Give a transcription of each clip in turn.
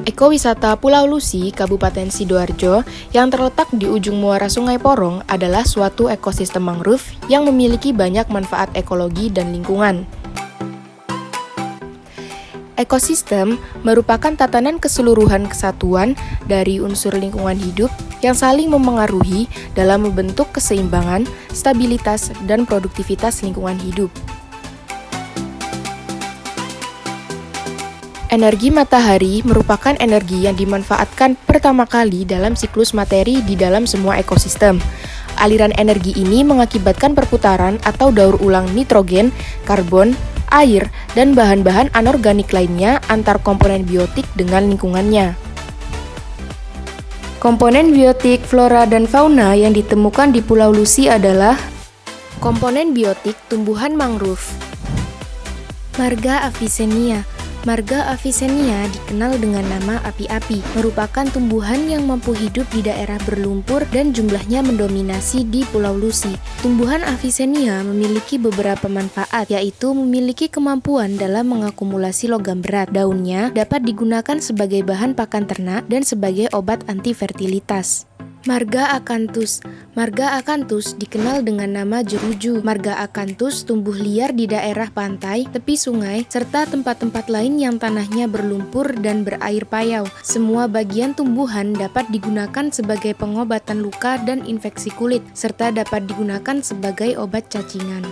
Ekowisata Pulau Lusi, Kabupaten Sidoarjo, yang terletak di ujung muara Sungai Porong adalah suatu ekosistem mangrove yang memiliki banyak manfaat ekologi dan lingkungan. Ekosistem merupakan tatanan keseluruhan kesatuan dari unsur lingkungan hidup yang saling memengaruhi dalam membentuk keseimbangan, stabilitas, dan produktivitas lingkungan hidup. Energi matahari merupakan energi yang dimanfaatkan pertama kali dalam siklus materi di dalam semua ekosistem. Aliran energi ini mengakibatkan perputaran atau daur ulang nitrogen, karbon, air, dan bahan-bahan anorganik lainnya antar komponen biotik dengan lingkungannya. Komponen biotik flora dan fauna yang ditemukan di Pulau Lusi adalah komponen biotik tumbuhan mangrove. Marga Avicennia. Marga Avicennia dikenal dengan nama api-api, merupakan tumbuhan yang mampu hidup di daerah berlumpur dan jumlahnya mendominasi di Pulau Lusi. Tumbuhan Avicennia memiliki beberapa manfaat, yaitu memiliki kemampuan dalam mengakumulasi logam berat. Daunnya dapat digunakan sebagai bahan pakan ternak dan sebagai obat anti fertilitas. Marga Acanthus. Marga Acanthus dikenal dengan nama jeruju. Marga Acanthus tumbuh liar di daerah pantai, tepi sungai, serta tempat-tempat lain yang tanahnya berlumpur dan berair payau. Semua bagian tumbuhan dapat digunakan sebagai pengobatan luka dan infeksi kulit, serta dapat digunakan sebagai obat cacingan.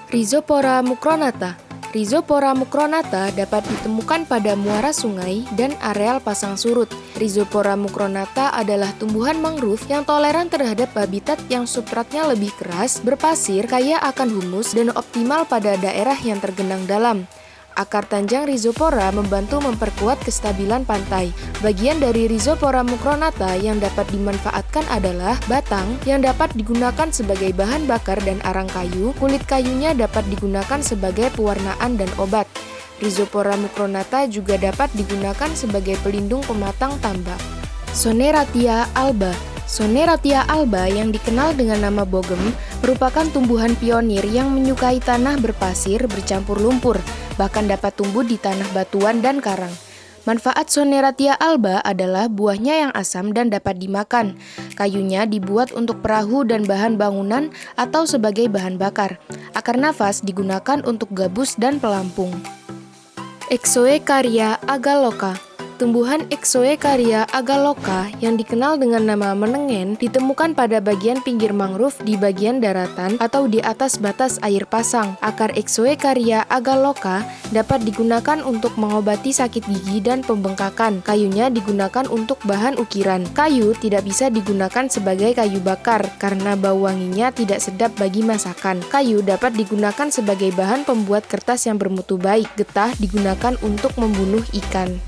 Rhizopora mucronata. Rhizopora mucronata dapat ditemukan pada muara sungai dan areal pasang surut. Rhizopora mucronata adalah tumbuhan mangrove yang toleran terhadap habitat yang substratnya lebih keras, berpasir, kaya akan humus, dan optimal pada daerah yang tergenang dalam. Akar panjang Rhizopora membantu memperkuat kestabilan pantai. Bagian dari Rhizopora mucronata yang dapat dimanfaatkan adalah batang yang dapat digunakan sebagai bahan bakar dan arang kayu. Kulit kayunya dapat digunakan sebagai pewarnaan dan obat. Rhizopora mucronata juga dapat digunakan sebagai pelindung pematang tambak. Soneratia alba. Soneratia alba yang dikenal dengan nama bogem merupakan tumbuhan pionir yang menyukai tanah berpasir bercampur lumpur, bahkan dapat tumbuh di tanah batuan dan karang. Manfaat Soneratia alba adalah buahnya yang asam dan dapat dimakan. Kayunya dibuat untuk perahu dan bahan bangunan atau sebagai bahan bakar. Akar nafas digunakan untuk gabus dan pelampung. Exoecaria agaloka. Tumbuhan Exoecaria agaloka yang dikenal dengan nama menengen ditemukan pada bagian pinggir mangrove di bagian daratan atau di atas batas air pasang. Akar Exoecaria agaloka dapat digunakan untuk mengobati sakit gigi dan pembengkakan. Kayunya digunakan untuk bahan ukiran. Kayu tidak bisa digunakan sebagai kayu bakar karena bau wanginya tidak sedap bagi masakan. Kayu dapat digunakan sebagai bahan pembuat kertas yang bermutu baik. Getah digunakan untuk membunuh ikan.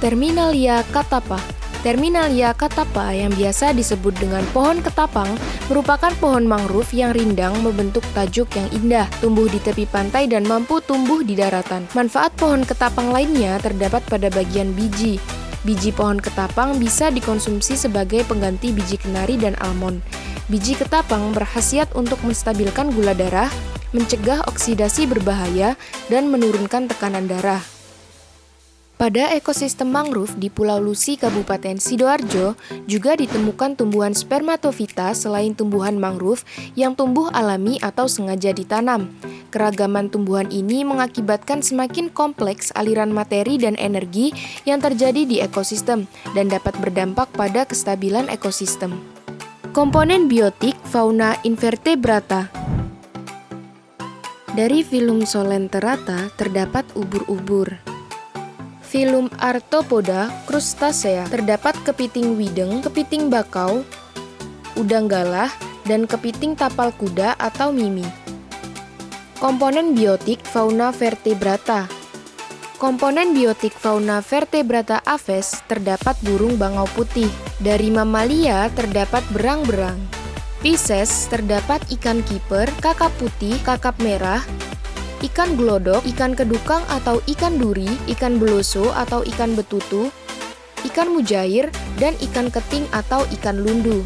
Terminalia catappa. Terminalia catappa yang biasa disebut dengan pohon ketapang merupakan pohon mangrove yang rindang membentuk tajuk yang indah, tumbuh di tepi pantai dan mampu tumbuh di daratan. Manfaat pohon ketapang lainnya terdapat pada bagian biji. Biji pohon ketapang bisa dikonsumsi sebagai pengganti biji kenari dan almond. Biji ketapang berkhasiat untuk menstabilkan gula darah, mencegah oksidasi berbahaya, dan menurunkan tekanan darah. Pada ekosistem mangrove di Pulau Lusi, Kabupaten Sidoarjo, juga ditemukan tumbuhan spermatofita selain tumbuhan mangrove yang tumbuh alami atau sengaja ditanam. Keragaman tumbuhan ini mengakibatkan semakin kompleks aliran materi dan energi yang terjadi di ekosistem dan dapat berdampak pada kestabilan ekosistem. Komponen biotik fauna invertebrata. Dari filum Solenterata terdapat ubur-ubur. Filum Arthropoda crustacea terdapat kepiting wideng, kepiting bakau, udang galah, dan kepiting tapal kuda atau mimi. Komponen biotik fauna vertebrata. Komponen biotik fauna vertebrata Aves terdapat burung bangau putih. Dari mamalia terdapat berang-berang. Pisces terdapat ikan kiper, kakap putih, kakap merah, ikan glodok, ikan kedukang atau ikan duri, ikan beloso atau ikan betutu, ikan mujair, dan ikan keting atau ikan lundu.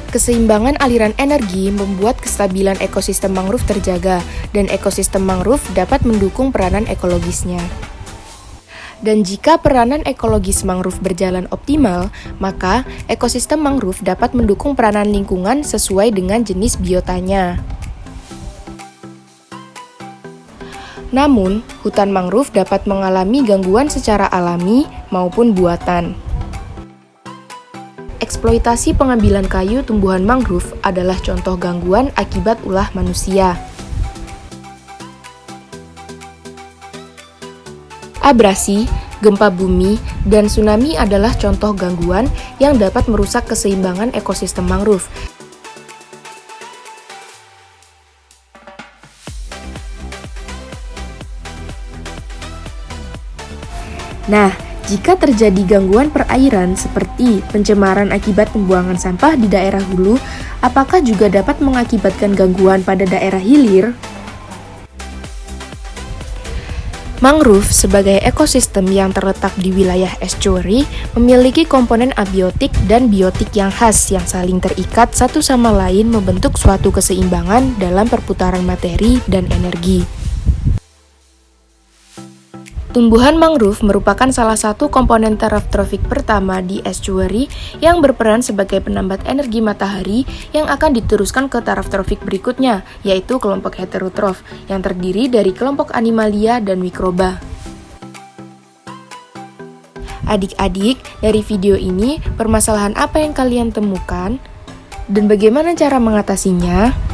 Keseimbangan aliran energi membuat kestabilan ekosistem mangrove terjaga, dan ekosistem mangrove dapat mendukung peranan ekologisnya. Dan jika peranan ekologis mangrove berjalan optimal, maka ekosistem mangrove dapat mendukung peranan lingkungan sesuai dengan jenis biotanya. Namun, hutan mangrove dapat mengalami gangguan secara alami maupun buatan. Eksploitasi pengambilan kayu tumbuhan mangrove adalah contoh gangguan akibat ulah manusia. Abrasi, gempa bumi, dan tsunami adalah contoh gangguan yang dapat merusak keseimbangan ekosistem mangrove. Nah, jika terjadi gangguan perairan seperti pencemaran akibat pembuangan sampah di daerah hulu, apakah juga dapat mengakibatkan gangguan pada daerah hilir? Mangrove sebagai ekosistem yang terletak di wilayah estuary memiliki komponen abiotik dan biotik yang khas yang saling terikat satu sama lain membentuk suatu keseimbangan dalam perputaran materi dan energi. Tumbuhan mangrove merupakan salah satu komponen teraftrofik pertama di estuary yang berperan sebagai penambat energi matahari yang akan diteruskan ke taraftrofik berikutnya, yaitu kelompok heterotrof, yang terdiri dari kelompok animalia dan mikroba. Adik-adik, dari video ini, permasalahan apa yang kalian temukan? Dan bagaimana cara mengatasinya?